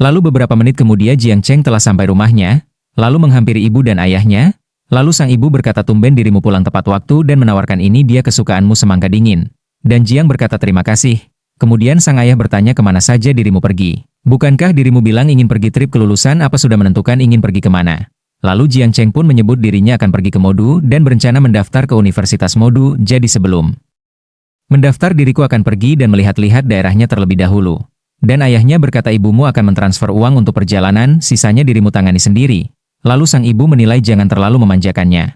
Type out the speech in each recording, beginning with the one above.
Lalu beberapa menit kemudian Jiang Cheng telah sampai rumahnya, lalu menghampiri ibu dan ayahnya. Lalu sang ibu berkata, tumben dirimu pulang tepat waktu dan menawarkan ini dia kesukaanmu semangka dingin. Dan Jiang berkata terima kasih. Kemudian sang ayah bertanya kemana saja dirimu pergi. Bukankah dirimu bilang ingin pergi trip kelulusan, apa sudah menentukan ingin pergi kemana? Lalu Jiang Cheng pun menyebut dirinya akan pergi ke Modu dan berencana mendaftar ke Universitas Modu, jadi sebelum mendaftar diriku akan pergi dan melihat-lihat daerahnya terlebih dahulu. Dan ayahnya berkata ibumu akan mentransfer uang untuk perjalanan, sisanya dirimu tangani sendiri. Lalu sang ibu menilai jangan terlalu memanjakannya.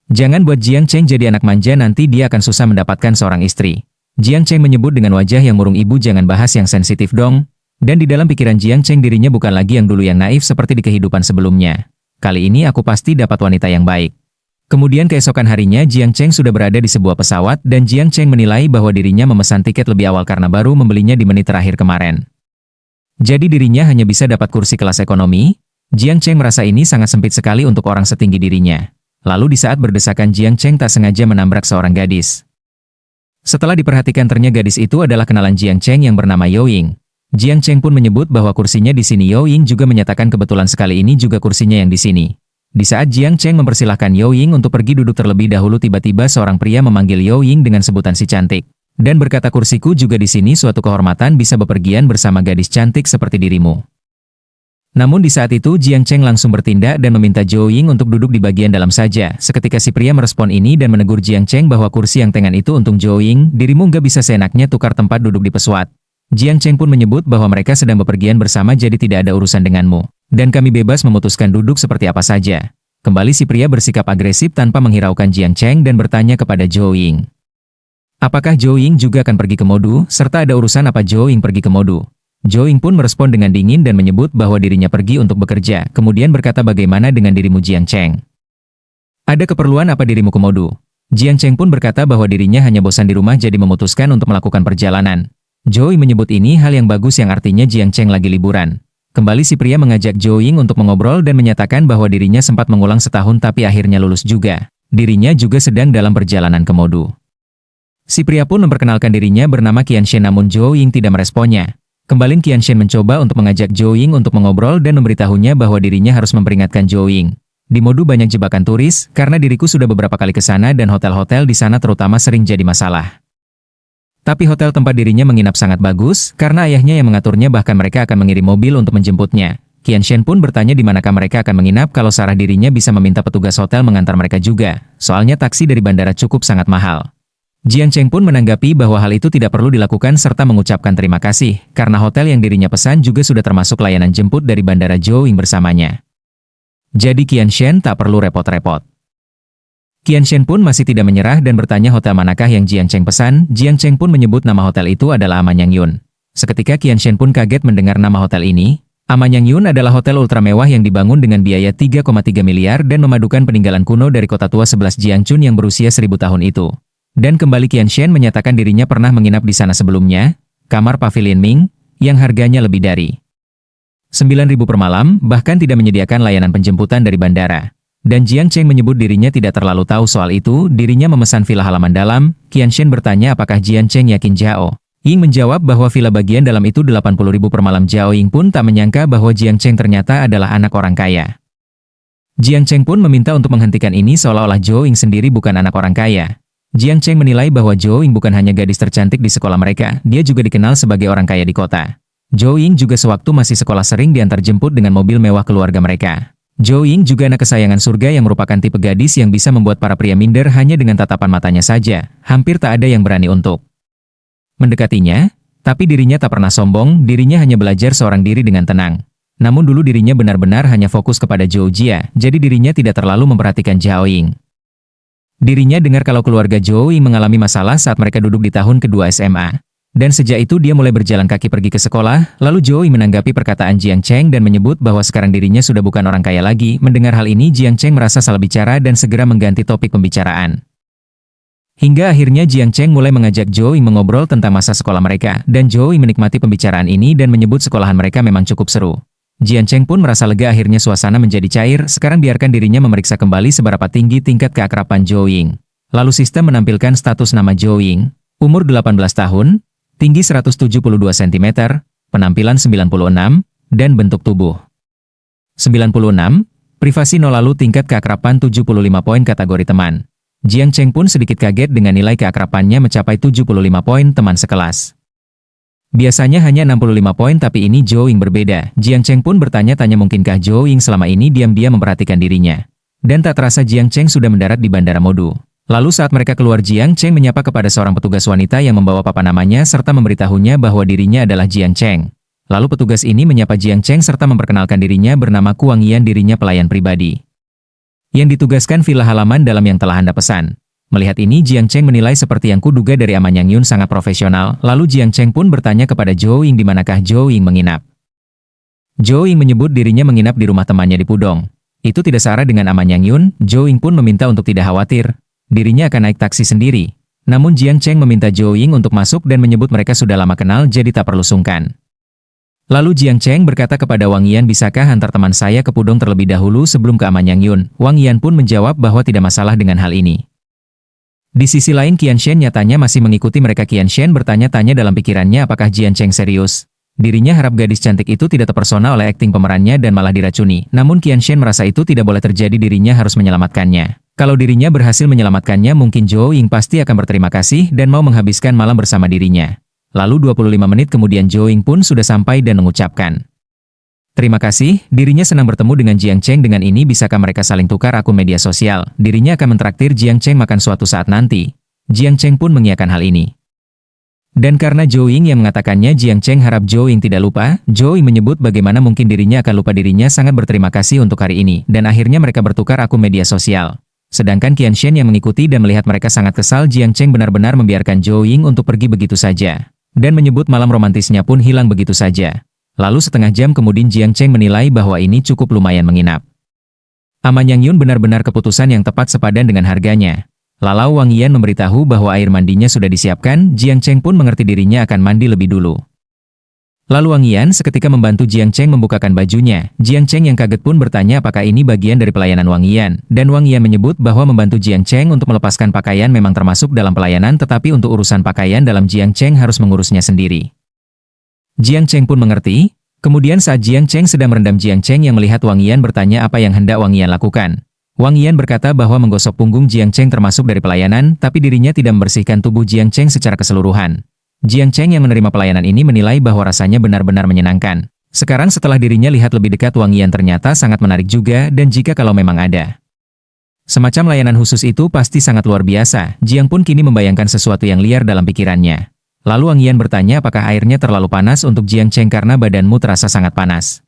Jangan buat Jiang Cheng jadi anak manja, nanti dia akan susah mendapatkan seorang istri. Jiang Cheng menyebut dengan wajah yang murung, ibu jangan bahas yang sensitif dong. Dan di dalam pikiran Jiang Cheng dirinya bukan lagi yang dulu yang naif seperti di kehidupan sebelumnya. Kali ini aku pasti dapat wanita yang baik. Kemudian keesokan harinya Jiang Cheng sudah berada di sebuah pesawat dan Jiang Cheng menilai bahwa dirinya memesan tiket lebih awal karena baru membelinya di menit terakhir kemarin. Jadi dirinya hanya bisa dapat kursi kelas ekonomi. Jiang Cheng merasa ini sangat sempit sekali untuk orang setinggi dirinya. Lalu di saat berdesakan Jiang Cheng tak sengaja menabrak seorang gadis. Setelah diperhatikan ternyata gadis itu adalah kenalan Jiang Cheng yang bernama Yo Ying. Jiang Cheng pun menyebut bahwa kursinya di sini. Yo Ying juga menyatakan kebetulan sekali ini juga kursinya yang di sini. Di saat Jiang Cheng mempersilahkan Yo Ying untuk pergi duduk terlebih dahulu, tiba-tiba seorang pria memanggil Yo Ying dengan sebutan si cantik. Dan berkata kursiku juga di sini, suatu kehormatan bisa bepergian bersama gadis cantik seperti dirimu. Namun di saat itu Jiang Cheng langsung bertindak dan meminta Jo Ying untuk duduk di bagian dalam saja. Seketika si pria merespon ini dan menegur Jiang Cheng bahwa kursi yang tengan itu untung Jo Ying, dirimu nggak bisa seenaknya tukar tempat duduk di pesawat. Jiang Cheng pun menyebut bahwa mereka sedang bepergian bersama jadi tidak ada urusan denganmu. Dan kami bebas memutuskan duduk seperti apa saja. Kembali si pria bersikap agresif tanpa menghiraukan Jiang Cheng dan bertanya kepada Jo Ying. Apakah Jo Ying juga akan pergi ke Modu, serta ada urusan apa Jo Ying pergi ke Modu? Jo Ying pun merespon dengan dingin dan menyebut bahwa dirinya pergi untuk bekerja, kemudian berkata bagaimana dengan dirimu Jiang Cheng? Ada keperluan apa dirimu ke Modu? Jiang Cheng pun berkata bahwa dirinya hanya bosan di rumah jadi memutuskan untuk melakukan perjalanan. Jo Ying menyebut ini hal yang bagus yang artinya Jiang Cheng lagi liburan. Kembali si pria mengajak Jo Ying untuk mengobrol dan menyatakan bahwa dirinya sempat mengulang setahun tapi akhirnya lulus juga. Dirinya juga sedang dalam perjalanan ke Modu. Si pria pun memperkenalkan dirinya bernama Qianshen, namun Jo Ying tidak meresponnya. Kembali Qianshen mencoba untuk mengajak Jo Ying untuk mengobrol dan memberitahunya bahwa dirinya harus memperingatkan Jo Ying. Di Modu banyak jebakan turis, karena diriku sudah beberapa kali ke sana dan hotel-hotel di sana terutama sering jadi masalah. Tapi hotel tempat dirinya menginap sangat bagus, karena ayahnya yang mengaturnya, bahkan mereka akan mengirim mobil untuk menjemputnya. Qianshen pun bertanya di manakah mereka akan menginap, kalau sarah dirinya bisa meminta petugas hotel mengantar mereka juga, soalnya taksi dari bandara cukup sangat mahal. Jiang Cheng pun menanggapi bahwa hal itu tidak perlu dilakukan serta mengucapkan terima kasih, karena hotel yang dirinya pesan juga sudah termasuk layanan jemput dari bandara Jo Ying bersamanya. Jadi Qianshen tak perlu repot-repot. Qianshen pun masih tidak menyerah dan bertanya hotel manakah yang Jiang Cheng pesan. Jiang Cheng pun menyebut nama hotel itu adalah Amanyang Yun. Seketika Qianshen pun kaget mendengar nama hotel ini. Amanyang Yun adalah hotel ultra mewah yang dibangun dengan biaya 3,3 miliar dan memadukan peninggalan kuno dari kota tua 11 Jiangchun yang berusia 1000 tahun itu. Dan kembali Qianshen menyatakan dirinya pernah menginap di sana sebelumnya, kamar Pavilion Ming, yang harganya lebih dari 9.000 per malam, bahkan tidak menyediakan layanan penjemputan dari bandara. Dan Jiang Cheng menyebut dirinya tidak terlalu tahu soal itu, dirinya memesan villa halaman dalam. Qianshen bertanya apakah Jiang Cheng yakin Zhao Ying menjawab bahwa villa bagian dalam itu 80.000 per malam. Zhao Ying pun tak menyangka bahwa Jiang Cheng ternyata adalah anak orang kaya. Jiang Cheng pun meminta untuk menghentikan ini seolah-olah Zhao Ying sendiri bukan anak orang kaya. Jiang Cheng menilai bahwa Zhao Ying bukan hanya gadis tercantik di sekolah mereka, dia juga dikenal sebagai orang kaya di kota. Zhao Ying juga sewaktu masih sekolah sering diantar jemput dengan mobil mewah keluarga mereka. Zhao Ying juga anak kesayangan surga yang merupakan tipe gadis yang bisa membuat para pria minder hanya dengan tatapan matanya saja, hampir tak ada yang berani untuk mendekatinya, tapi dirinya tak pernah sombong, dirinya hanya belajar seorang diri dengan tenang. Namun dulu dirinya benar-benar hanya fokus kepada Zhao Jia, jadi dirinya tidak terlalu memperhatikan Zhao Ying. Dirinya dengar kalau keluarga Zhao Ying mengalami masalah saat mereka duduk di tahun kedua SMA. Dan sejak itu dia mulai berjalan kaki pergi ke sekolah, lalu Zhao Ying menanggapi perkataan Jiang Cheng dan menyebut bahwa sekarang dirinya sudah bukan orang kaya lagi. Mendengar hal ini Jiang Cheng merasa salah bicara dan segera mengganti topik pembicaraan. Hingga akhirnya Jiang Cheng mulai mengajak Zhao Ying mengobrol tentang masa sekolah mereka, dan Zhao Ying menikmati pembicaraan ini dan menyebut sekolahan mereka memang cukup seru. Jiang Cheng pun merasa lega, akhirnya suasana menjadi cair. Sekarang biarkan dirinya memeriksa kembali seberapa tinggi tingkat keakraban Zhao Ying. Lalu sistem menampilkan status nama Zhao Ying, umur 18 tahun, tinggi 172 cm, penampilan 96, dan bentuk tubuh. 96. Privasi 0 lalu tingkat keakraban 75 poin kategori teman. Jiang Cheng pun sedikit kaget dengan nilai keakrabannya mencapai 75 poin teman sekelas. Biasanya hanya 65 poin tapi ini Zhou Ying berbeda. Jiang Cheng pun bertanya-tanya mungkinkah Zhou Ying selama ini diam-diam memperhatikan dirinya. Dan tak terasa Jiang Cheng sudah mendarat di Bandara Modu. Lalu saat mereka keluar Jiang Cheng menyapa kepada seorang petugas wanita yang membawa papan namanya serta memberitahunya bahwa dirinya adalah Jiang Cheng. Lalu petugas ini menyapa Jiang Cheng serta memperkenalkan dirinya bernama Kuang Yan, dirinya pelayan pribadi yang ditugaskan villa halaman dalam yang telah Anda pesan. Melihat ini Jiang Cheng menilai seperti yang kuduga dari Aman Yang Yun sangat profesional, lalu Jiang Cheng pun bertanya kepada Zhou Ying di manakah Zhou Ying menginap. Zhou Ying menyebut dirinya menginap di rumah temannya di Pudong. Itu tidak searah dengan Aman Yang Yun, Zhou Ying pun meminta untuk tidak khawatir. Dirinya akan naik taksi sendiri. Namun Jiang Cheng meminta Zhou Ying untuk masuk dan menyebut mereka sudah lama kenal jadi tak perlu sungkan. Lalu Jiang Cheng berkata kepada Wang Yan, bisakah hantar teman saya ke Pudong terlebih dahulu sebelum ke Aman Yang Yun? Wang Yan pun menjawab bahwa tidak masalah dengan hal ini. Di sisi lain Qian Shen nyatanya masih mengikuti mereka. Qian Shen bertanya-tanya dalam pikirannya apakah Jiang Cheng serius. Dirinya harap gadis cantik itu tidak terpesona oleh akting pemerannya dan malah diracuni. Namun Qian Shen merasa itu tidak boleh terjadi, dirinya harus menyelamatkannya. Kalau dirinya berhasil menyelamatkannya mungkin Zhou Ying pasti akan berterima kasih dan mau menghabiskan malam bersama dirinya. Lalu 25 menit kemudian Zhou Ying pun sudah sampai dan mengucapkan, terima kasih, dirinya senang bertemu dengan Jiang Cheng. Dengan ini bisakah mereka saling tukar akun media sosial? Dirinya akan mentraktir Jiang Cheng makan suatu saat nanti. Jiang Cheng pun mengiyakan hal ini. Dan karena Zhou Ying yang mengatakannya, Jiang Cheng harap Zhou Ying tidak lupa. Zhou Ying menyebut bagaimana mungkin dirinya akan lupa. Dirinya sangat berterima kasih untuk hari ini. Dan akhirnya mereka bertukar akun media sosial. Sedangkan Qian Shen yang mengikuti dan melihat mereka sangat kesal. Jiang Cheng benar-benar membiarkan Zhou Ying untuk pergi begitu saja. Dan menyebut malam romantisnya pun hilang begitu saja. Lalu setengah jam kemudian Jiang Cheng menilai bahwa ini cukup lumayan menginap. Aman Yang Yun benar-benar keputusan yang tepat sepadan dengan harganya. Lalu Wang Yan memberitahu bahwa air mandinya sudah disiapkan, Jiang Cheng pun mengerti dirinya akan mandi lebih dulu. Lalu Wang Yan seketika membantu Jiang Cheng membukakan bajunya. Jiang Cheng yang kaget pun bertanya apakah ini bagian dari pelayanan Wang Yan. Dan Wang Yan menyebut bahwa membantu Jiang Cheng untuk melepaskan pakaian memang termasuk dalam pelayanan, tetapi untuk urusan pakaian dalam Jiang Cheng harus mengurusnya sendiri. Jiang Cheng pun mengerti. Kemudian saat Jiang Cheng sedang merendam, Jiang Cheng yang melihat Wang Yan bertanya apa yang hendak Wang Yan lakukan. Wang Yan berkata bahwa menggosok punggung Jiang Cheng termasuk dari pelayanan, tapi dirinya tidak membersihkan tubuh Jiang Cheng secara keseluruhan. Jiang Cheng yang menerima pelayanan ini menilai bahwa rasanya benar-benar menyenangkan. Sekarang setelah dirinya lihat lebih dekat, Wang Yan ternyata sangat menarik juga, dan jika kalau memang ada semacam layanan khusus itu pasti sangat luar biasa. Jiang pun kini membayangkan sesuatu yang liar dalam pikirannya. Lalu Wang Yan bertanya apakah airnya terlalu panas untuk Jiang Cheng karena badanmu terasa sangat panas.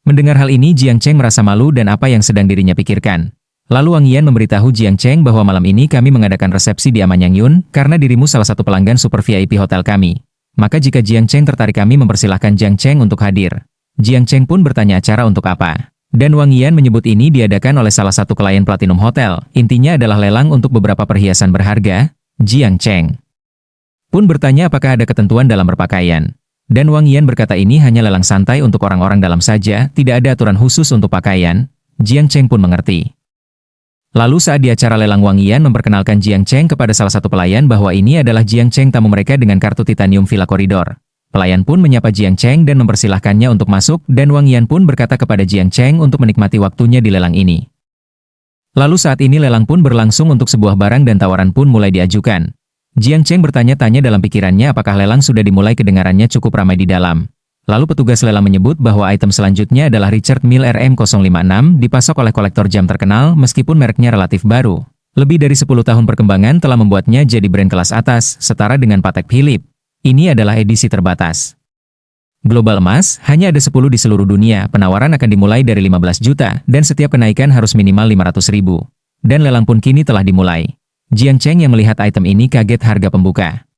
Mendengar hal ini Jiang Cheng merasa malu dan apa yang sedang dirinya pikirkan. Lalu Wang Yan memberitahu Jiang Cheng bahwa malam ini kami mengadakan resepsi di Aman Yang Yun, karena dirimu salah satu pelanggan super VIP hotel kami. Maka jika Jiang Cheng tertarik kami mempersilahkan Jiang Cheng untuk hadir. Jiang Cheng pun bertanya acara untuk apa. Dan Wang Yan menyebut ini diadakan oleh salah satu klien Platinum Hotel. Intinya adalah lelang untuk beberapa perhiasan berharga. Jiang Cheng pun bertanya apakah ada ketentuan dalam berpakaian. Dan Wang Yan berkata ini hanya lelang santai untuk orang-orang dalam saja, tidak ada aturan khusus untuk pakaian. Jiang Cheng pun mengerti. Lalu saat di acara lelang Wang Yan memperkenalkan Jiang Cheng kepada salah satu pelayan bahwa ini adalah Jiang Cheng, tamu mereka dengan kartu titanium Villa Koridor. Pelayan pun menyapa Jiang Cheng dan mempersilahkannya untuk masuk, dan Wang Yan pun berkata kepada Jiang Cheng untuk menikmati waktunya di lelang ini. Lalu saat ini lelang pun berlangsung untuk sebuah barang dan tawaran pun mulai diajukan. Jiang Cheng bertanya-tanya dalam pikirannya apakah lelang sudah dimulai. Kedengarannya cukup ramai di dalam. Lalu petugas lelang menyebut bahwa item selanjutnya adalah Richard Mille RM056, dipasok oleh kolektor jam terkenal meskipun mereknya relatif baru. Lebih dari 10 tahun perkembangan telah membuatnya jadi brand kelas atas, setara dengan Patek Philippe. Ini adalah edisi terbatas. Global emas, hanya ada 10 di seluruh dunia, penawaran akan dimulai dari 15 juta, dan setiap kenaikan harus minimal 500 ribu. Dan lelang pun kini telah dimulai. Jiang Cheng yang melihat item ini kaget harga pembuka.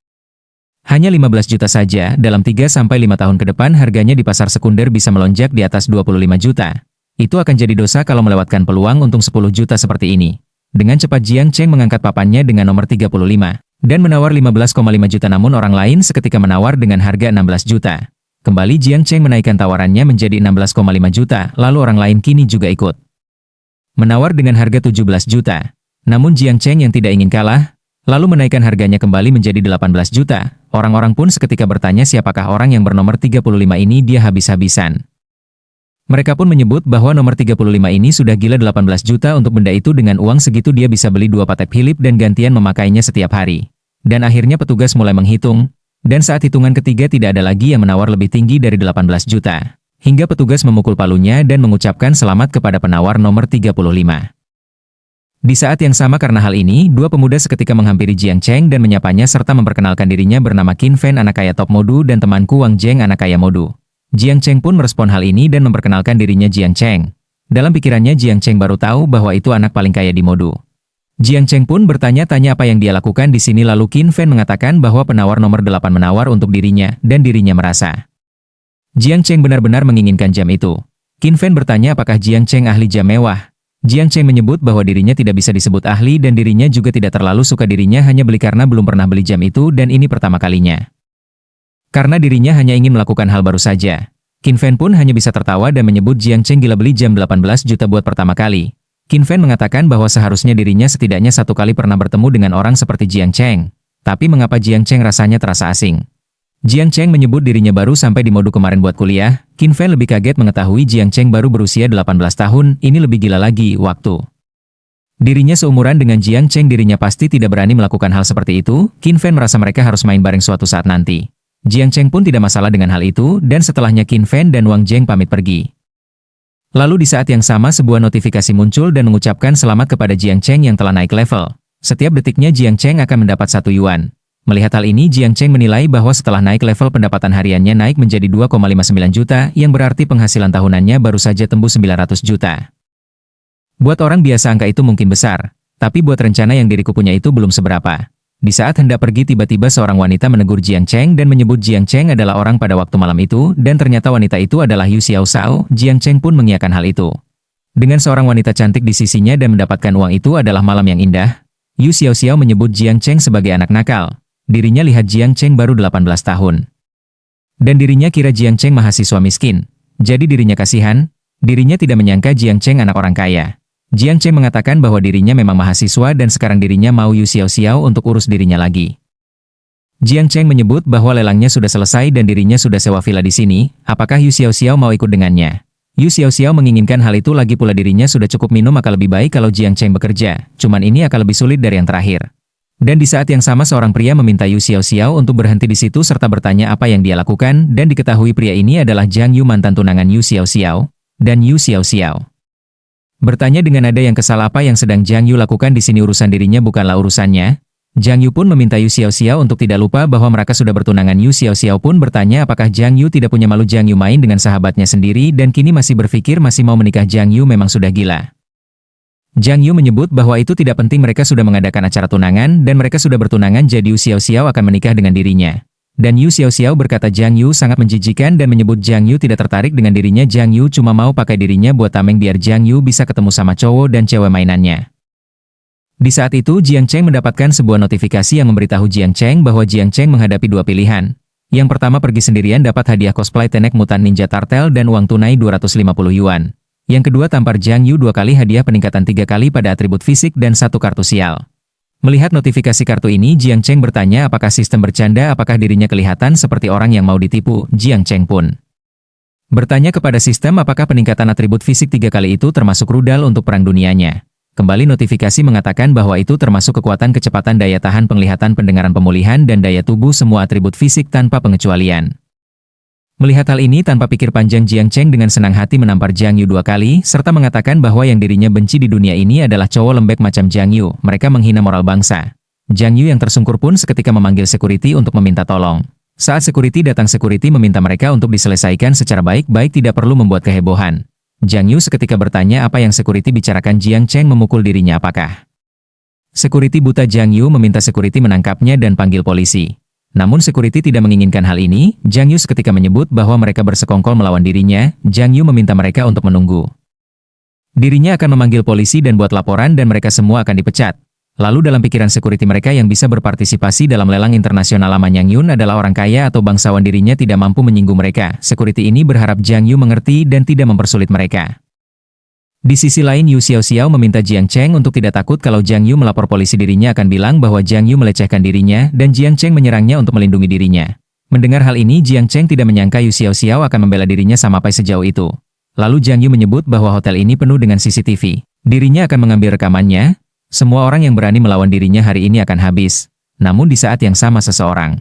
Hanya 15 juta saja, dalam 3-5 tahun ke depan harganya di pasar sekunder bisa melonjak di atas 25 juta. Itu akan jadi dosa kalau melewatkan peluang untung 10 juta seperti ini. Dengan cepat Jiang Cheng mengangkat papannya dengan nomor 35, dan menawar 15,5 juta, namun orang lain seketika menawar dengan harga 16 juta. Kembali Jiang Cheng menaikkan tawarannya menjadi 16,5 juta, lalu orang lain kini juga ikut menawar dengan harga 17 juta. Namun Jiang Cheng yang tidak ingin kalah, lalu menaikkan harganya kembali menjadi 18 juta. Orang-orang pun seketika bertanya siapakah orang yang bernomor 35 ini, dia habis-habisan Mereka pun menyebut bahwa nomor 35 ini sudah gila 18 juta untuk benda itu, dengan uang segitu dia bisa beli 2 Patek Philippe dan gantian memakainya setiap hari. Dan akhirnya petugas mulai menghitung, dan saat hitungan ketiga tidak ada lagi yang menawar lebih tinggi dari 18 juta. Hingga petugas memukul palunya dan mengucapkan selamat kepada penawar nomor 35. Di saat yang sama karena hal ini, dua pemuda seketika menghampiri Jiang Cheng dan menyapanya serta memperkenalkan dirinya bernama Qin Fan, anak kaya top modu, dan temanku Wang Zheng, anak kaya modu. Jiang Cheng pun merespon hal ini dan memperkenalkan dirinya Jiang Cheng. Dalam pikirannya Jiang Cheng baru tahu bahwa itu anak paling kaya di modu. Jiang Cheng pun bertanya-tanya apa yang dia lakukan di sini, lalu Qin Fan mengatakan bahwa penawar nomor 8 menawar untuk dirinya dan dirinya merasa Jiang Cheng benar-benar menginginkan jam itu. Qin Fan bertanya apakah Jiang Cheng ahli jam mewah. Jiang Cheng menyebut bahwa dirinya tidak bisa disebut ahli dan dirinya juga tidak terlalu suka, dirinya hanya beli karena belum pernah beli jam itu dan ini pertama kalinya. Karena dirinya hanya ingin melakukan hal baru saja. Qin Fan pun hanya bisa tertawa dan menyebut Jiang Cheng gila beli jam 18 juta buat pertama kali. Qin Fan mengatakan bahwa seharusnya dirinya setidaknya satu kali pernah bertemu dengan orang seperti Jiang Cheng. Tapi mengapa Jiang Cheng rasanya terasa asing? Jiang Cheng menyebut dirinya baru sampai di modu kemarin buat kuliah. Qin Fan lebih kaget mengetahui Jiang Cheng baru berusia 18 tahun, ini lebih gila lagi waktu dirinya seumuran dengan Jiang Cheng, dirinya pasti tidak berani melakukan hal seperti itu. Qin Fan merasa mereka harus main bareng suatu saat nanti. Jiang Cheng pun tidak masalah dengan hal itu, dan setelahnya Qin Fan dan Wang Zheng pamit pergi. Lalu di saat yang sama sebuah notifikasi muncul dan mengucapkan selamat kepada Jiang Cheng yang telah naik level. Setiap detiknya Jiang Cheng akan mendapat 1 yuan. Melihat hal ini, Jiang Cheng menilai bahwa setelah naik level pendapatan hariannya naik menjadi 2,59 juta, yang berarti penghasilan tahunannya baru saja tembus 900 juta. Buat orang biasa angka itu mungkin besar, tapi buat rencana yang diriku punya itu belum seberapa. Di saat hendak pergi, tiba-tiba seorang wanita menegur Jiang Cheng dan menyebut Jiang Cheng adalah orang pada waktu malam itu, dan ternyata wanita itu adalah Yu Xiao Shao. Jiang Cheng pun mengiyakan hal itu. Dengan seorang wanita cantik di sisinya dan mendapatkan uang itu adalah malam yang indah. Yu Xiao Xiao menyebut Jiang Cheng sebagai anak nakal. Dirinya lihat Jiang Cheng baru 18 tahun. Dan dirinya kira Jiang Cheng mahasiswa miskin. Jadi dirinya kasihan. Dirinya tidak menyangka Jiang Cheng anak orang kaya. Jiang Cheng mengatakan bahwa dirinya memang mahasiswa dan sekarang dirinya mau Yu Xiao Xiao untuk urus dirinya lagi. Jiang Cheng menyebut bahwa lelangnya sudah selesai dan dirinya sudah sewa villa di sini. Apakah Yu Xiao Xiao mau ikut dengannya? Yu Xiao Xiao menginginkan hal itu, lagi pula dirinya sudah cukup minum, maka lebih baik kalau Jiang Cheng bekerja. Cuman ini akan lebih sulit dari yang terakhir. Dan di saat yang sama seorang pria meminta Yu Xiao Xiao untuk berhenti di situ serta bertanya apa yang dia lakukan, dan diketahui pria ini adalah Jiang Yu, mantan tunangan Yu Xiao Xiao. Dan Yu Xiao Xiao bertanya dengan nada yang kesal apa yang sedang Jiang Yu lakukan di sini, urusan dirinya bukanlah urusannya. Jiang Yu pun meminta Yu Xiao Xiao untuk tidak lupa bahwa mereka sudah bertunangan. Yu Xiao Xiao pun bertanya apakah Jiang Yu tidak punya malu. Jiang Yu main dengan sahabatnya sendiri dan kini masih berpikir masih mau menikah. Jiang Yu memang sudah gila. Jiang Yu menyebut bahwa itu tidak penting, mereka sudah mengadakan acara tunangan dan mereka sudah bertunangan, jadi Yu Xiao Xiao akan menikah dengan dirinya. Dan Yu Xiao Xiao berkata Jiang Yu sangat menjijikan dan menyebut Jiang Yu tidak tertarik dengan dirinya. Jiang Yu cuma mau pakai dirinya buat tameng biar Jiang Yu bisa ketemu sama cowok dan cewek mainannya. Di saat itu Jiang Cheng mendapatkan sebuah notifikasi yang memberitahu Jiang Cheng bahwa Jiang Cheng menghadapi dua pilihan. Yang pertama, pergi sendirian dapat hadiah cosplay Tenek Mutan Ninja Turtle dan uang tunai 250 yuan. Yang kedua, tampar Jiang Yu 2 kali, hadiah peningkatan 3 kali pada atribut fisik dan 1 kartu sial. Melihat notifikasi kartu ini, Jiang Cheng bertanya apakah sistem bercanda, apakah dirinya kelihatan seperti orang yang mau ditipu. Jiang Cheng pun bertanya kepada sistem apakah peningkatan atribut fisik 3 kali itu termasuk rudal untuk perang dunianya. Kembali notifikasi mengatakan bahwa itu termasuk kekuatan, kecepatan, daya tahan, penglihatan, pendengaran, pemulihan, dan daya tubuh, semua atribut fisik tanpa pengecualian. Melihat hal ini tanpa pikir panjang, Jiang Cheng dengan senang hati menampar Jiang Yu 2 kali, serta mengatakan bahwa yang dirinya benci di dunia ini adalah cowok lembek macam Jiang Yu. Mereka menghina moral bangsa. Jiang Yu yang tersungkur pun seketika memanggil security untuk meminta tolong. Saat security datang, security meminta mereka untuk diselesaikan secara baik-baik, tidak perlu membuat kehebohan. Jiang Yu seketika bertanya apa yang security bicarakan. Jiang Cheng memukul dirinya. Apakah security buta? Jiang Yu meminta security menangkapnya dan panggil polisi. Namun security tidak menginginkan hal ini. Jiang Yu seketika menyebut bahwa mereka bersekongkol melawan dirinya. Jiang Yu meminta mereka untuk menunggu. Dirinya akan memanggil polisi dan buat laporan dan mereka semua akan dipecat. Lalu dalam pikiran security, mereka yang bisa berpartisipasi dalam lelang internasional lama Yang Yun adalah orang kaya atau bangsawan, dirinya tidak mampu menyinggung mereka. Security ini berharap Jiang Yu mengerti dan tidak mempersulit mereka. Di sisi lain, Yu Xiao Xiao meminta Jiang Cheng untuk tidak takut kalau Jiang Yu melapor polisi, dirinya akan bilang bahwa Jiang Yu melecehkan dirinya dan Jiang Cheng menyerangnya untuk melindungi dirinya. Mendengar hal ini, Jiang Cheng tidak menyangka Yu Xiao Xiao akan membela dirinya sampai sejauh itu. Lalu Jiang Yu menyebut bahwa hotel ini penuh dengan CCTV. Dirinya akan mengambil rekamannya. Semua orang yang berani melawan dirinya hari ini akan habis. Namun di saat yang sama seseorang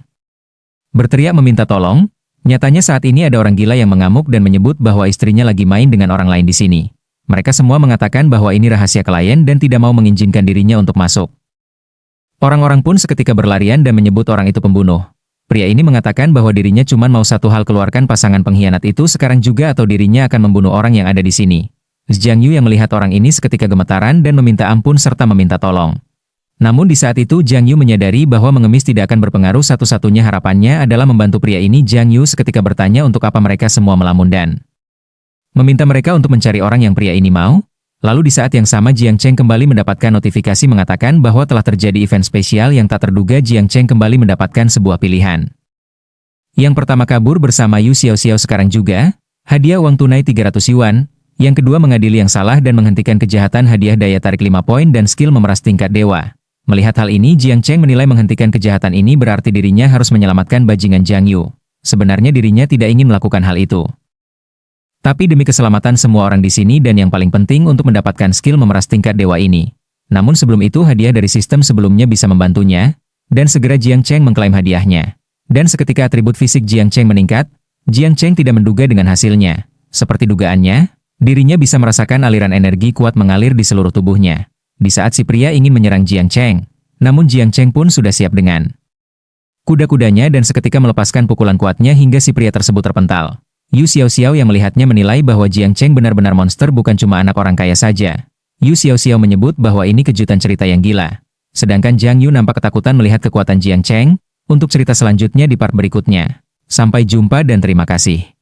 berteriak meminta tolong. Nyatanya saat ini ada orang gila yang mengamuk dan menyebut bahwa istrinya lagi main dengan orang lain di sini. Mereka semua mengatakan bahwa ini rahasia klien dan tidak mau mengizinkan dirinya untuk masuk. Orang-orang pun seketika berlarian dan menyebut orang itu pembunuh. Pria ini mengatakan bahwa dirinya cuma mau satu hal, keluarkan pasangan pengkhianat itu sekarang juga atau dirinya akan membunuh orang yang ada di sini. Jiang Yu yang melihat orang ini seketika gemetaran dan meminta ampun serta meminta tolong. Namun di saat itu Jiang Yu menyadari bahwa mengemis tidak akan berpengaruh, satu-satunya harapannya adalah membantu pria ini. Jiang Yu seketika bertanya untuk apa mereka semua melamun dan meminta mereka untuk mencari orang yang pria ini mau. Lalu di saat yang sama Jiang Cheng kembali mendapatkan notifikasi mengatakan bahwa telah terjadi event spesial yang tak terduga. Jiang Cheng kembali mendapatkan sebuah pilihan. Yang pertama kabur bersama Yu Xiaoxiao sekarang juga, hadiah uang tunai 300 yuan. Yang kedua mengadili yang salah dan menghentikan kejahatan, hadiah daya tarik 5 poin dan skill memeras tingkat dewa. Melihat hal ini Jiang Cheng menilai menghentikan kejahatan ini berarti dirinya harus menyelamatkan bajingan Jiang Yu. Sebenarnya dirinya tidak ingin melakukan hal itu. Tapi demi keselamatan semua orang di sini dan yang paling penting untuk mendapatkan skill memeras tingkat dewa ini. Namun sebelum itu hadiah dari sistem sebelumnya bisa membantunya, dan segera Jiang Cheng mengklaim hadiahnya. Dan seketika atribut fisik Jiang Cheng meningkat, Jiang Cheng tidak menduga dengan hasilnya. Seperti dugaannya, dirinya bisa merasakan aliran energi kuat mengalir di seluruh tubuhnya. Di saat si pria ingin menyerang Jiang Cheng, namun Jiang Cheng pun sudah siap dengan kuda-kudanya dan seketika melepaskan pukulan kuatnya hingga si pria tersebut terpental. Yu Xiaoxiao yang melihatnya menilai bahwa Jiang Cheng benar-benar monster, bukan cuma anak orang kaya saja. Yu Xiaoxiao menyebut bahwa ini kejutan cerita yang gila. Sedangkan Jiang Yu nampak ketakutan melihat kekuatan Jiang Cheng. Untuk cerita selanjutnya di part berikutnya. Sampai jumpa dan terima kasih.